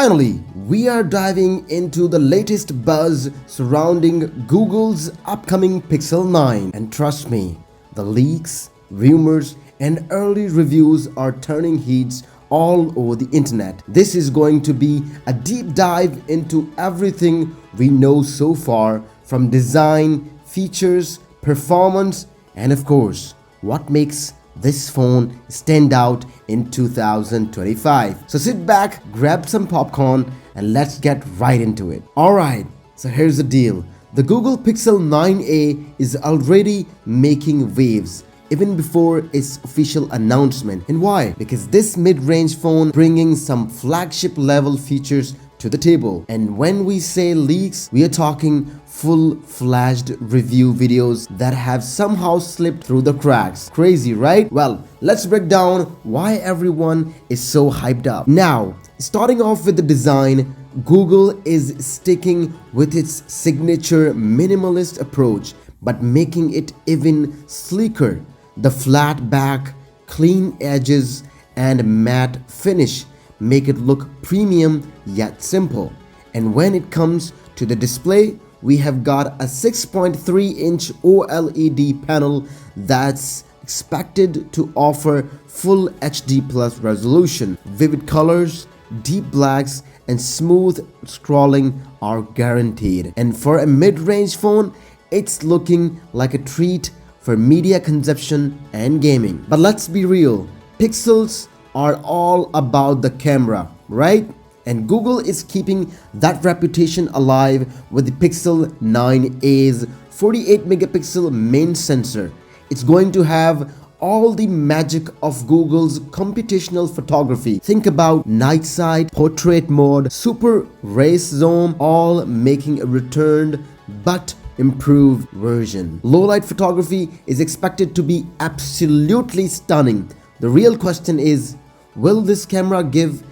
finally, we are diving into the latest buzz surrounding Google's upcoming Pixel 9. And trust me, the leaks, rumors, and early reviews are turning heads all over the internet. This is going to be a deep dive into everything we know so far, from design, features, performance, and of course, what makes this phone stand out in 2025. So sit back, grab some popcorn, and let's get right into it. Alright, so here's the deal. The Google Pixel 9a is already making waves even before its official announcement. And why? Because this mid-range phone bringing some flagship level features to the table. And when we say leaks, we are talking full-fledged review videos that have somehow slipped through the cracks. Crazy, right? Well, let's break down why everyone is so hyped up. Now, starting off with the design, Google is sticking with its signature minimalist approach, but making it even sleeker. The flat back, clean edges, and matte finish make it look premium yet simple. And when it comes to the display, we have got a 6.3-inch OLED panel that's expected to offer full HD plus resolution. Vivid colors, deep blacks, and smooth scrolling are guaranteed. And for a mid-range phone, it's looking like a treat for media consumption and gaming. But let's be real, Pixels are all about the camera, right? And Google is keeping that reputation alive with the Pixel 9a's 48 megapixel main sensor. It's going to have all the magic of Google's computational photography. Think about night sight, portrait mode, super race zoom, all making a returned but improved version. Low light photography is expected to be absolutely stunning. The real question is, will this camera give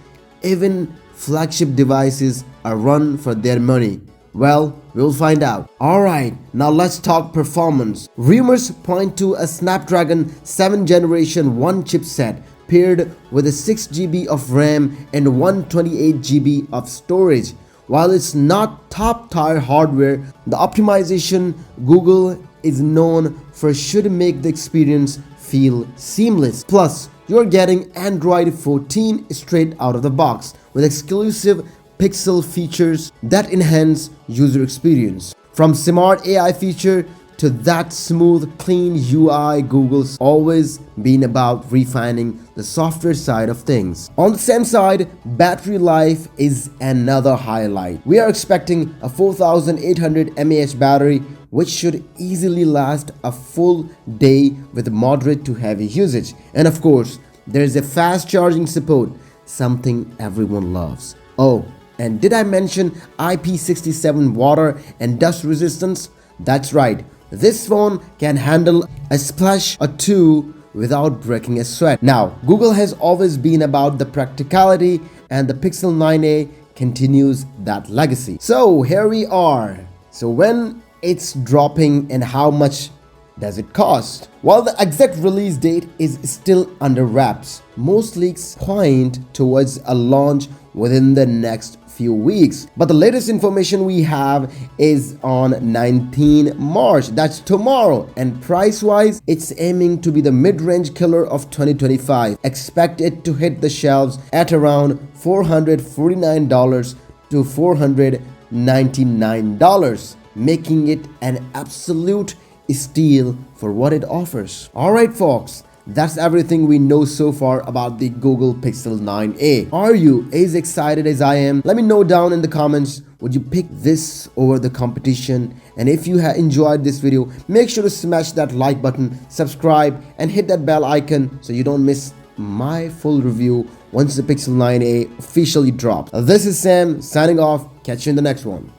even flagship devices a run for their money? Well, we'll find out. Alright, now let's talk performance. Rumors point to a Snapdragon 7 Generation 1 chipset paired with a 6GB of RAM and 128GB of storage. While it's not top-tier hardware, the optimization Google is known for should make the experience feel seamless. Plus, you're getting Android 14 straight out of the box with exclusive Pixel features that enhance user experience. From Smart AI feature to that smooth, clean UI, Google's always been about refining the software side of things. On the same side, battery life is another highlight. We are expecting a 4800 mAh battery, which should easily last a full day with moderate to heavy usage. And of course, there is a fast charging support, something everyone loves. Oh, and did I mention IP67 water and dust resistance? That's right. This phone can handle a splash or two without breaking a sweat. Now, Google has always been about the practicality, and the Pixel 9a continues that legacy. So here we are. So when it's dropping and how much does it cost? While the exact release date is still under wraps, most leaks point towards a launch within the next few weeks. But the latest information we have is on 19 March, that's tomorrow, and price-wise, it's aiming to be the mid-range killer of 2025. Expect it to hit the shelves at around $449 to $499, making it an absolute steal for what it offers. Alright folks, that's everything we know so far about the Google Pixel 9a. Are you as excited as I am? Let me know down in the comments. Would you pick this over the competition? And if you have enjoyed this video, make sure to smash that like button, subscribe, and hit that bell icon so you don't miss my full review once the Pixel 9a officially drops. This is Sam signing off. Catch you in the next one.